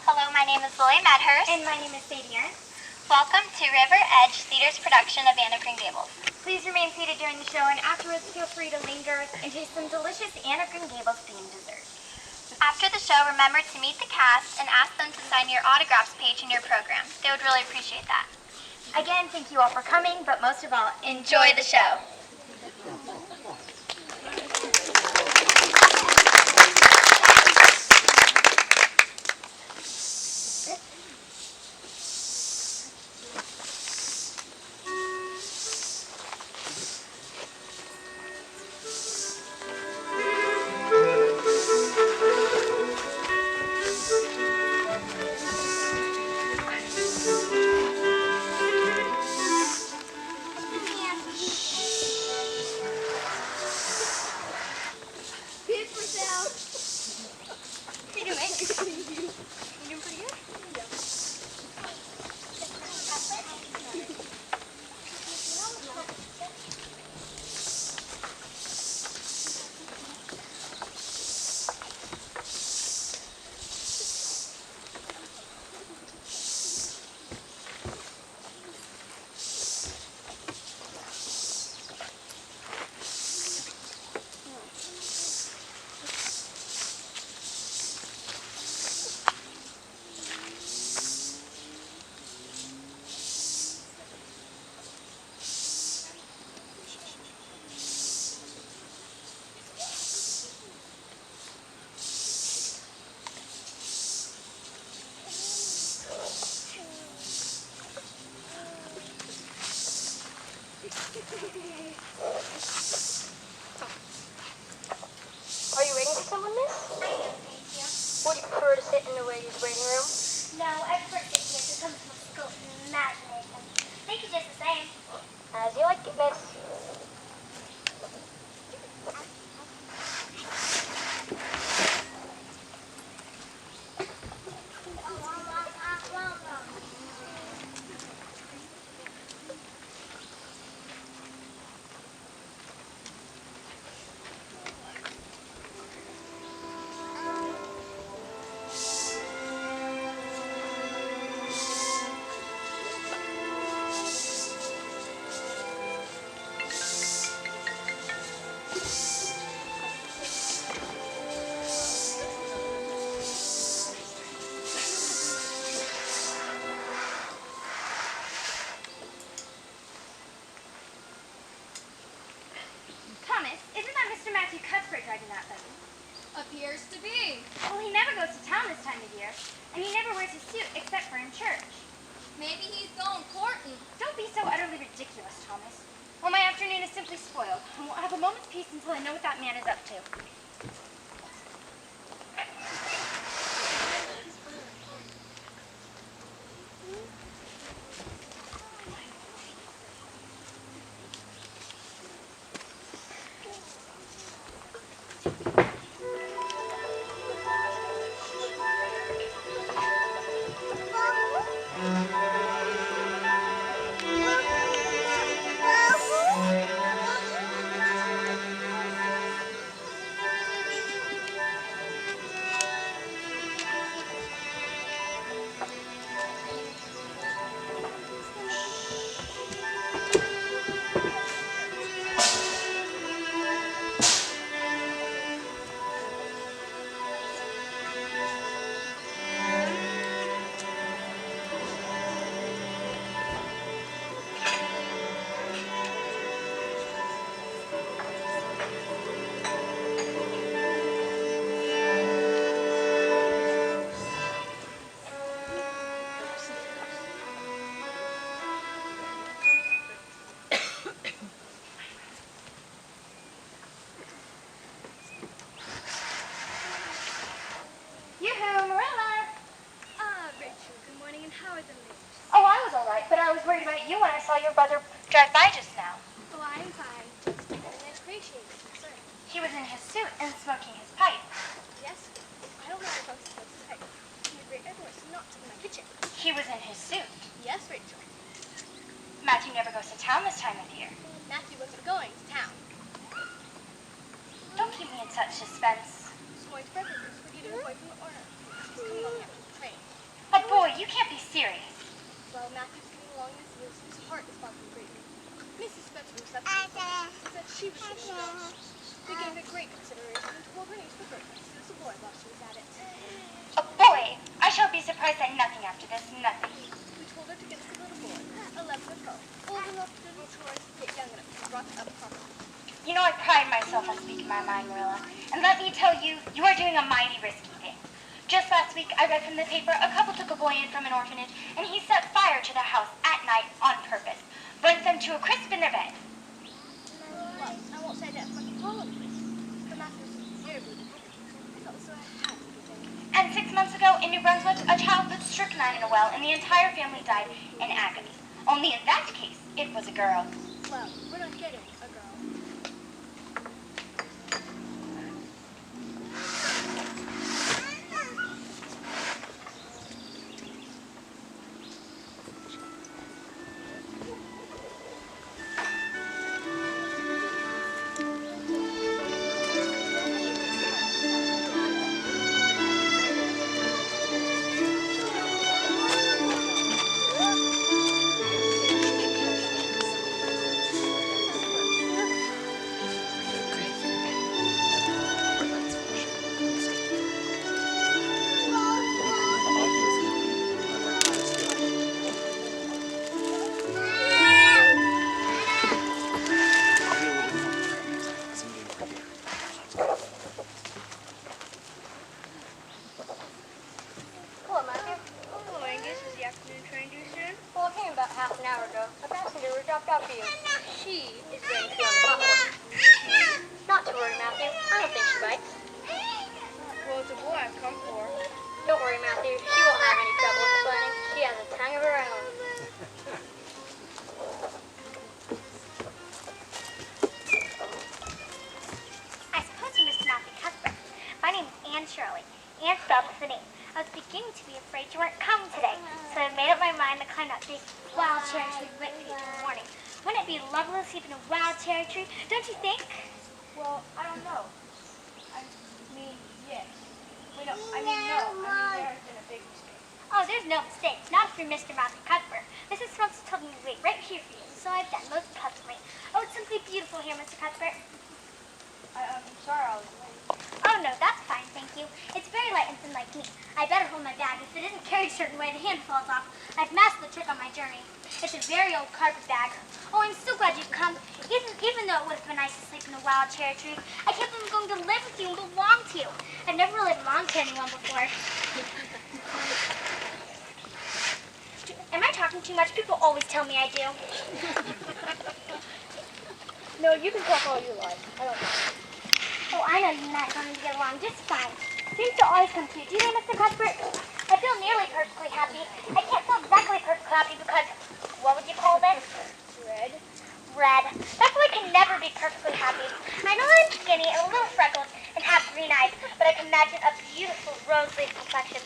Hello, my name is Lily Medhurst. And my name is Sadie Ernst. Welcome to River Edge Theater's production of Anne of Green Gables. Please remain seated during the show, and afterwards feel free to linger and taste some delicious Anne of Green Gables themed dessert. After the show, remember to meet the cast and ask them to sign your autographs page in your program. They would really appreciate that. Again, thank you all for coming, but most of all, Enjoy the show. Are you waiting for someone, miss? I am, thank you. Would you prefer to sit in the ladies' waiting room? No, I prefer to sit here to some musical imagination. Thank you just the same. As you like it, miss. Thomas, isn't that Mr. Matthew Cuthbert driving that buggy? Appears to be. Well, he never goes to town this time of year, and he never wears his suit except for in church. Maybe he's going courting. Don't be so utterly ridiculous, Thomas. Well, my afternoon is simply spoiled. I won't have a moment's peace until I know what that man is up to. Yoo-hoo, Marilla! Rachel, good morning, and how are the ladies? Oh, I was all right, but I was worried about you when I saw your brother drive by just now. Oh, I'm fine. Just and I appreciate it, concern. He was in his suit and smoking his pipe. Yes, I don't know if I'm supposed to say. He had great advice not to in my kitchen. He was in his suit. Yes, Rachel. Matthew never goes to town this time of year. Matthew wasn't going to town. Don't keep me in such suspense. He's going to Beverly's for getting away from the owner. He's coming on after the train. she was sitting there. We gave it great consideration and told her niece for breakfast. It was a boy while she was at it. A boy? I shall be surprised at nothing after this, nothing. We told her to get us a little boy, 11 ago, old enough to do chores, yet young enough to be brought up properly. You know, I pride myself on speaking my mind, Marilla. And let me tell you, you are doing a mighty risky thing. Just last week, I read from the paper a couple took a boy in from an orphanage, and he set fire to their house at night on purpose. Burnt them to a crisp in their bed. Well, I won't say that much probably. The master's very brutal. I felt so I had to do it. And 6 months ago, in New Brunswick, a child put strychnine in a well, and the entire family died in agony. Only in that case, it was a girl. Well, we're not getting a girl. Hello, Matthew. Hello, Angus. Is the afternoon train due soon? Well, it came about half an hour ago. A passenger was dropped off for you. She is going to be on the platform. Not to worry, Matthew. I don't think she bites. Well, it's a boy I've come for. Don't worry, Matthew. She won't have any trouble explaining. She has a tongue of her own. I suppose you Mr. Matthew Cuthbert. My name's Anne Shirley. Anne spelled with the name. I was beginning to be afraid you weren't coming today, so I made up my mind to climb that big wild cherry tree right for you in the morning. Wouldn't it be lovely to sleep in a wild cherry tree, don't you think? Well, I don't know. I mean, yes. Wait, no. I mean, no. I mean, there's been a big mistake. Oh, there's no mistake. Not for Mr. Matthew Cuthbert. Mrs. Smuts told me to wait right here for you, so I've done most pleasantly. Oh, it's simply beautiful here, Mr. Cuthbert. I'm sorry I was late. Oh, no, that's fine, thank you. It's very light and thin like me. I better hold my bag. If it isn't carried a certain way, the hand falls off. I've mastered the trick on my journey. It's a very old carpet bag. Oh, I'm so glad you've come. Even though it would have been nice to sleep in a wild cherry tree, I kept on going to live with you and belong to you. I've never really belonged to anyone before. Am I talking too much? People always tell me I do. No, you can talk all you like. I don't know. Oh, I know you and I are going to get along just fine. Dreams don't always come true, do they, Mr. Cuthbert? I feel nearly perfectly happy. I can't feel exactly perfectly happy because, what would you call this? Red? Red. That's why I can never be perfectly happy. I know I'm skinny and a little freckled and have green eyes, but I can imagine a beautiful rose leaf complexion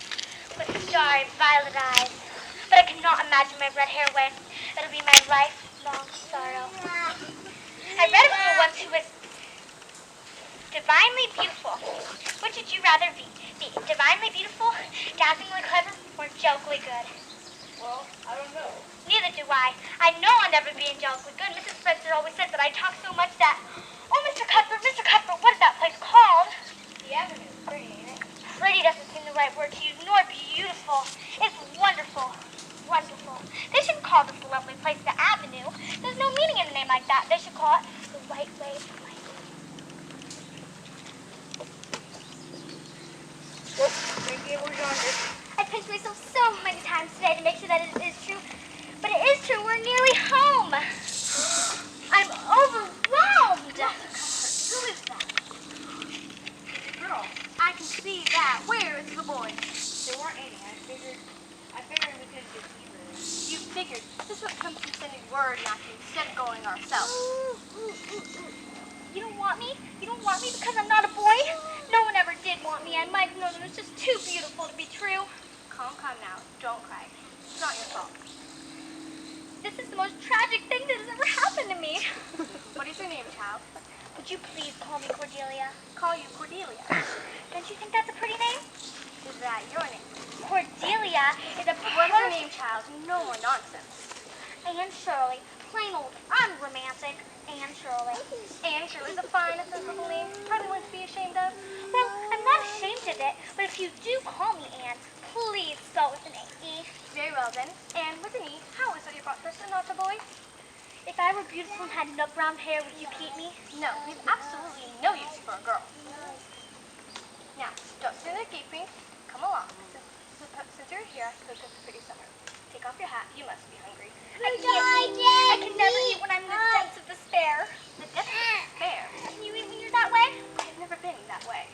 with starry violet eyes. But I cannot imagine my red hair way. It'll be my lifelong sorrow. I read of someone once who was divinely beautiful. Which would you rather be? Be divinely beautiful, dazzlingly clever, or angelically good? Well, I don't know. Neither do I. I know I'll never be angelically good. Mrs. Spencer always said that I talk so much that... Oh, Mr. Cuthbert, what is that place called? The avenue is pretty, ain't it? Pretty doesn't seem the right word to use, nor beautiful. It's wonderful. Wonderful. They shouldn't call this a lovely place the Avenue. There's no meaning in a name like that. They should call it the right way of life. Well, maybe it was yonder. I pinched myself so many times today to make sure that it is true. But it is true. We're nearly home. I'm overwhelmed. Who is that? Girl, I can see that. Where is the boy? there weren't any. I figured we couldn't get either. You figured. This would come from sending word, Matthew, instead of going ourselves. You don't want me? You don't want me because I'm not a boy? No one ever did want me. I might have known it was just too beautiful to be true. Calm now. Don't cry. It's not your fault. This is the most tragic thing that has ever happened to me. What is your name, child? Would you please call me Cordelia? Call you Cordelia. Don't you think that's a pretty name? Is that your name? Cordelia is a What's your name, child? No more nonsense. Anne Shirley. plain old unromantic Anne Shirley. Anne Shirley's the finest of her names. Probably one to be ashamed of. Well, I'm not ashamed of it, but if you do call me Anne, please spell with an A-E. Very well then. Anne with an E. How is it you brought this and not a boy? If I were beautiful and had nut brown hair, would you keep me? No, we've absolutely no use for a girl. Now, don't stand there gaping. Come along. Since you're here, I cooked up a pretty supper. Take off your hat. You must be hungry. I can never eat when I'm in the depths of despair. The depths of despair? Can you eat when you're that way? I've never been that way.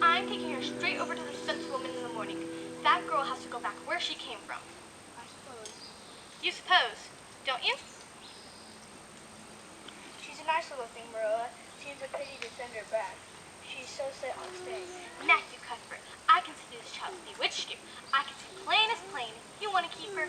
I'm taking her straight over to the Spence woman in the morning. That girl has to go back where she came from. I suppose. You suppose, don't you? She's a nice little thing, Marilla. Seems a pity to send her back. She's so set on staying. Matthew Cuthbert, I can see this child bewitched you. I can see plain as plain. You want to keep her?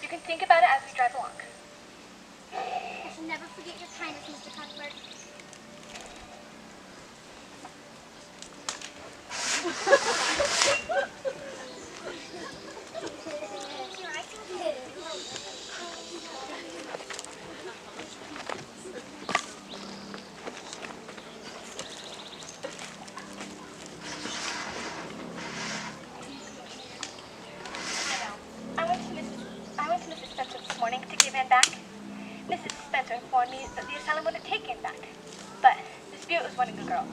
You can think about it as we drive along. I shall never forget your kindness, Mr. Cuthbert. I went to Mrs. Spencer this morning to give Anne back. Mrs. Spencer informed me that the asylum wouldn't take Anne back. But the spirit was wanting a girl,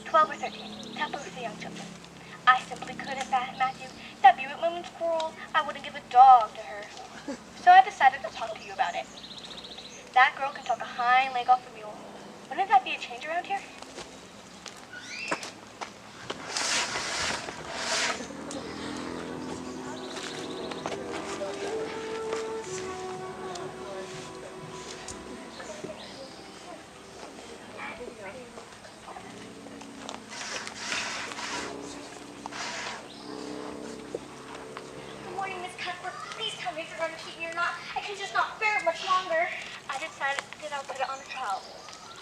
12 or 13, temple with the young children. I simply couldn't, Matthew. That Buick woman's cruel. I wouldn't give a dog to her. So I decided to talk to you about it. That girl can talk a hind leg off a mule. Wouldn't that be a change around here? Good morning, Miss Cuthbert.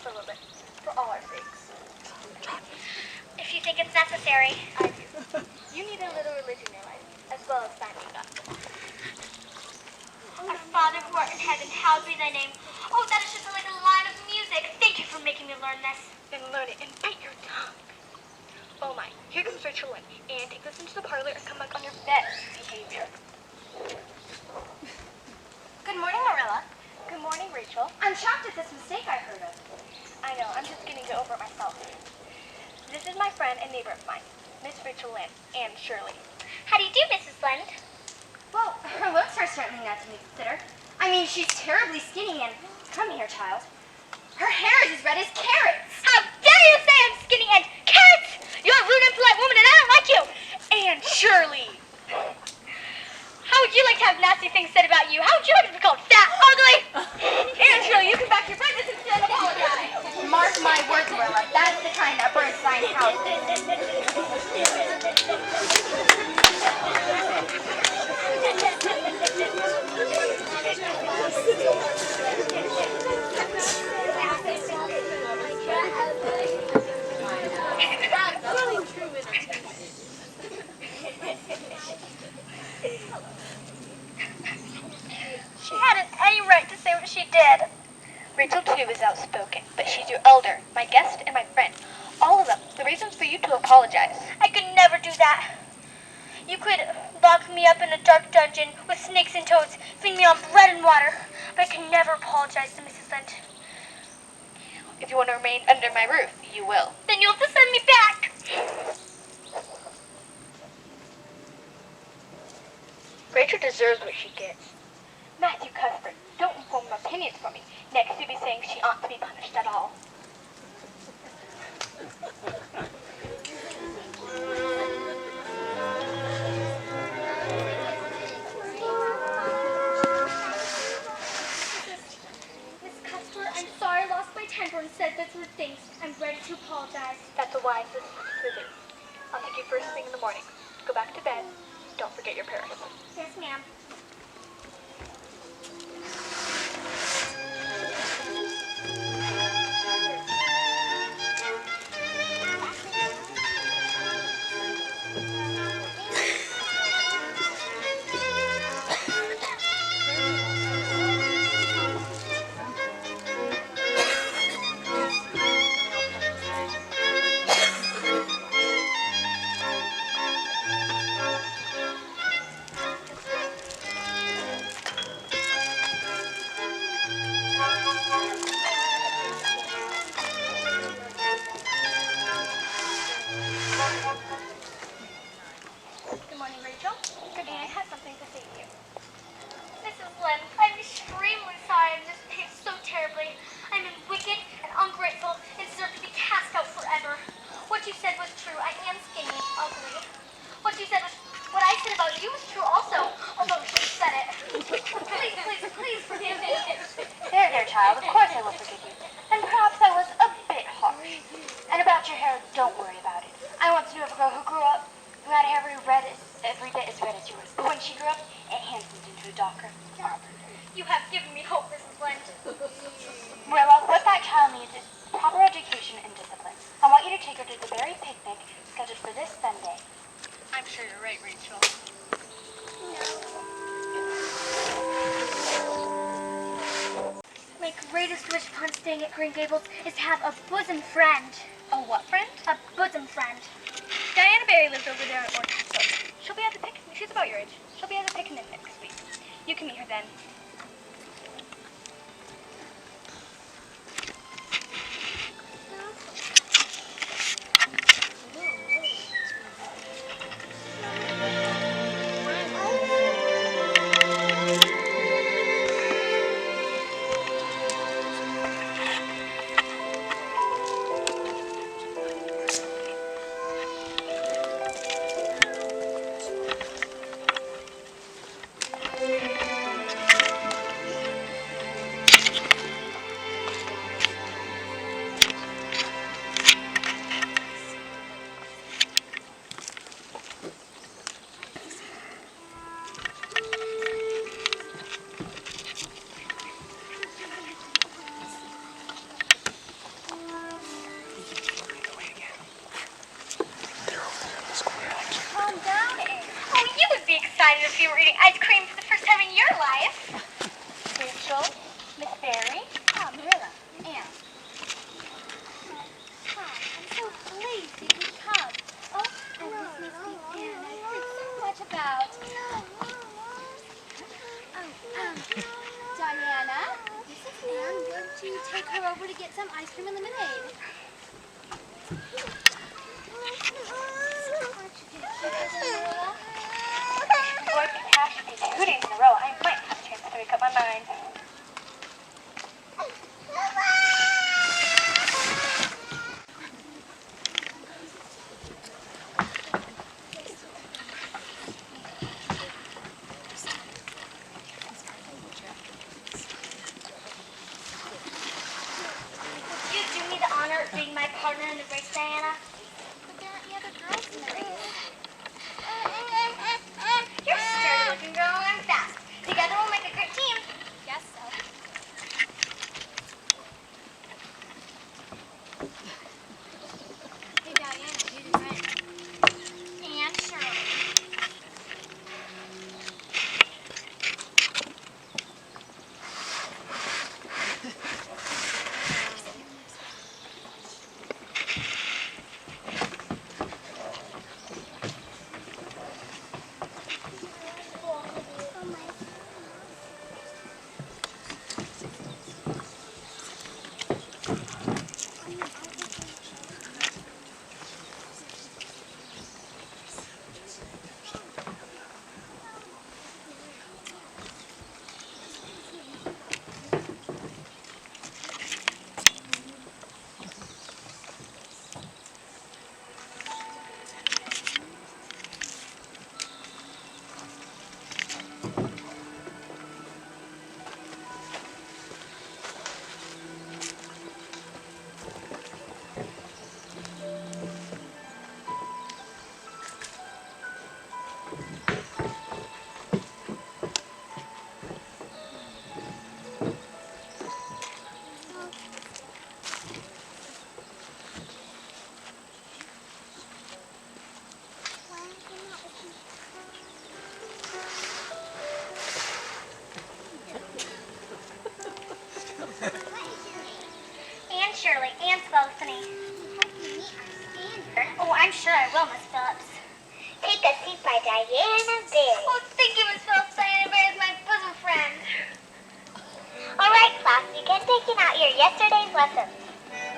for a little bit, for all our sakes. If you think it's necessary. I do. You need a little religion in your life, as well as finding God. Our Father who art in heaven, hallowed be thy name. Oh, that is just like a line of music. Thank you for making me learn this. Then learn it and bite your tongue. Oh my, here comes Rachel Lynn. And take this into the parlor and come back on your best behavior. Good morning, Marilla. Good morning, Rachel. I'm shocked at this mistake I heard of. I know, I'm just getting over it myself. This is my friend and neighbor of mine, Miss Rachel Lynn, and Shirley. How do you do, Mrs. Lynde? Well, her looks are certainly not to be considered. I mean, she's terribly skinny and... Come here, child. Her hair is as red as carrots. How dare you say I'm skinny and carrots! You're a rude, impolite woman and I don't like you! And Shirley! How would you like to have nasty things said about you? How would you like to be called fat, ugly? And Shirley, you can back your prejudice instead of apologize. Mark my words, Marilla. That's the kind that burns sign houses. She hadn't any right to say what she did. Rachel, too, is outspoken, but she's your elder, my guest, and my friend. All of them. The reasons for you to apologize. I could never do that. You could lock me up in a dark dungeon with snakes and toads, feed me on bread and water, but I can never apologize to Mrs. Lynde. If you want to remain under my roof, you will. Then you'll have to send me back. Rachel deserves what she gets. Matthew Cuthbert, don't form opinions for me. Next, you'll be saying she ought to be punished at all. Miss Cuthbert, I'm sorry I lost my temper and said those rude things. I'm ready to apologize. That's a wise decision. I'll take you first thing in the morning. Go back to bed. Don't forget your prayers. Yes, ma'am. Good morning, Rachel. Good day. I have something to say to you. Mrs. Lynde, I'm extremely sorry I misbehaved so terribly. I'm wicked and ungrateful and deserve to be cast out forever. What you said was true. I am skinny and ugly. What I said about you was true also, although she said it. Please forgive me. There, child. Of course I will forgive you. And perhaps I was a bit harsh. And about your hair, don't worry about it. I once knew of a girl who grew up who had hair every bit as red as yours. But when she grew up, it handsommed into a darker arbor. You have given me hope, Mrs. Lynde. Marilla, what that child needs is proper education and discipline. I want you to take her to the very picnic scheduled for this Sunday. I'm sure you're right, Rachel. My greatest wish upon staying at Green Gables is to have a bosom friend. A what friend? A bosom friend. Diana Barry lives over there at Orchard Slope. She'll be at the picnic. She's about your age. She'll be at the picnic next week. You can meet her then. excited if you were eating ice cream for the first time in your life. Rachel, Miss Barry, Marilla, Anne. Hi, I'm so pleased you could come. Oh, and this must be Anne. I've heard so much about. Diana, this is Anne. Won't you take her over to get some ice cream and lemonade? board catastrophe 2 days in a row. I might have a chance to make up my mind. Would you do me the honor of being my partner in the race, Diana? But there aren't any other girls in the race. You're a sturdy-looking girl and I'm fast. Together we'll make a great team. Guess so. Hey, Diana, who's your friend? And Shirley. And Shirley, and Stephanie. Oh, I'm sure I will, Miss Phillips. Take a seat by Diana Barry. Oh, thank you, Miss Phillips. Diana Barry is my bosom friend. All right, class, begin taking out your yesterday's lessons.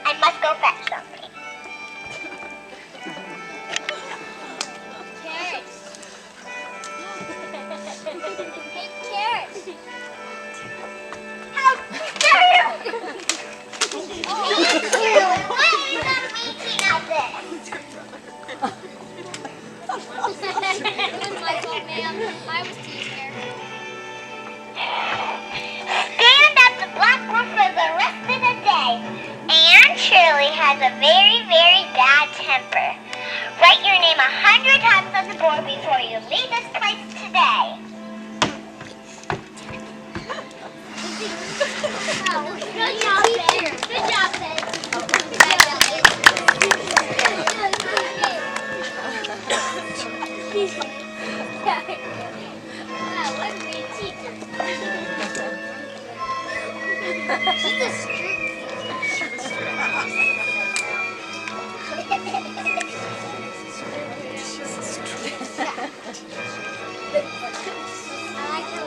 I must go fetch something. Carrots. Hey, carrots. How dare you! Why are you not making of this? It was my fault, ma'am. I was teasing her. Stand at the blackboard for the rest of the day. Anne Shirley has a very, very bad temper. Write your name 100 times on the board before you leave this place today. Good job, teacher. Good job, Ed. Wow, what a great teacher. She's a strict I like her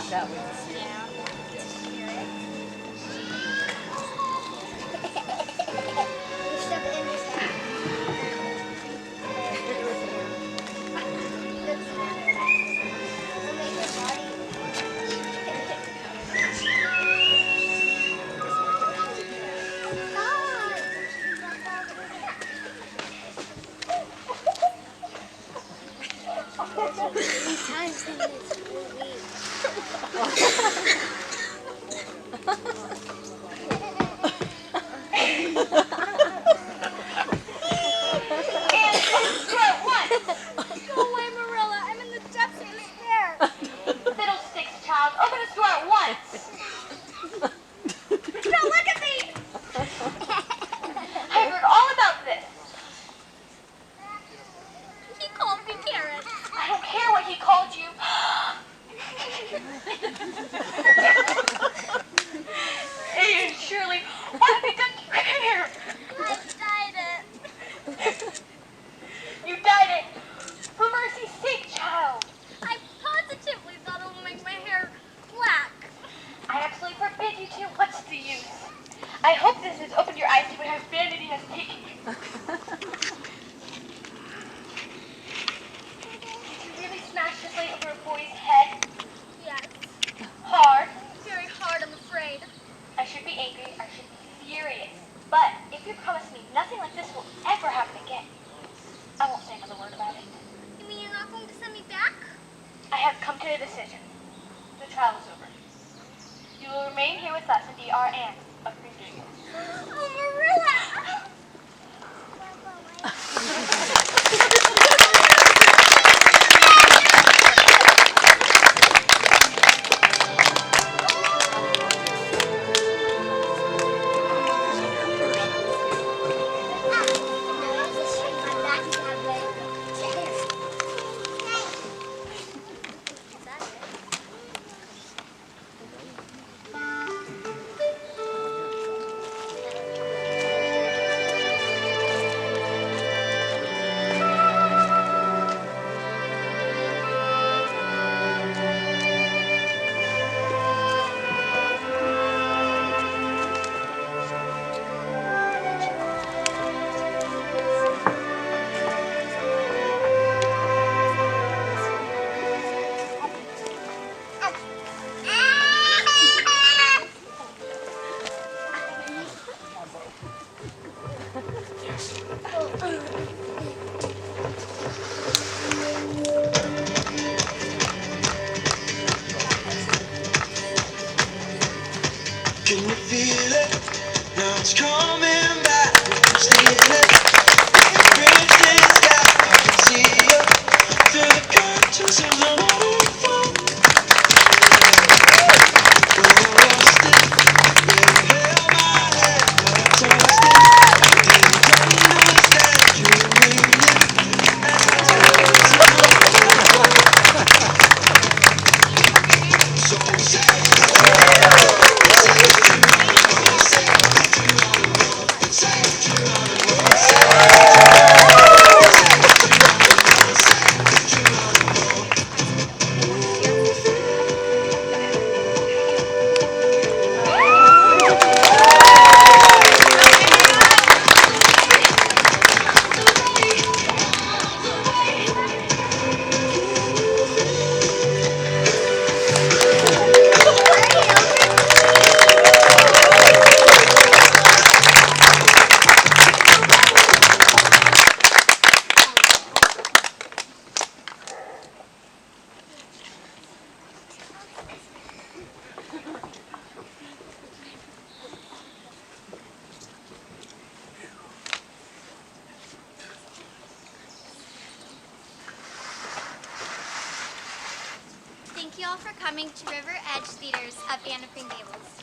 That was Go away, Marilla. I'm in the depths of despair. Fiddlesticks, child. Open this door at once. Don't look at me. I've heard all about this. Shirley, what have you done to your hair? I dyed it. You dyed it. For mercy's sake, child. I positively thought it would make my hair black. I absolutely forbid you to. What's the use? I hope this has opened your eyes to where vanity has taken you. Did you really smash this light over a boy's head? Yes. Hard? Very hard, I'm afraid. I should be angry. I should be furious. But if you promise me nothing like this will ever happen again, I won't say another word about it. You mean you're not going to send me back? I have come to a decision. The trial is over. You will remain here with us and be our aunt of Virginia. Oh, Marilla! Can you feel it? Now it's coming back. Steal it. Everything's got. I can see you through the curtains of the waterfall. When I lost it, yeah, you held my hand, but I tossed it. And you don't understand. You remain it. So say. Thank you all for coming to River Edge Theaters of Anne of Green Gables.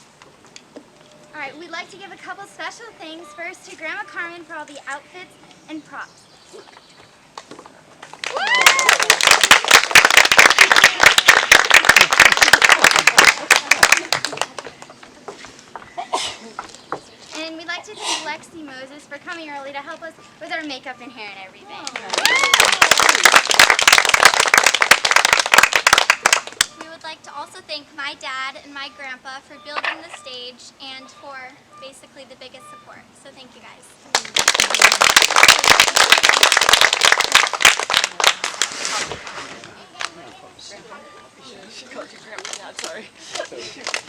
All right, we'd like to give a couple special thanks first to Grandma Carmen for all the outfits and props. And we'd like to thank Lexi Moses for coming early to help us with our makeup and hair and everything. We would like to also thank my dad and my grandpa for building the stage and for basically the biggest support. So thank you guys. She called you grandma now, sorry.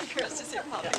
Chris is here, Poppy.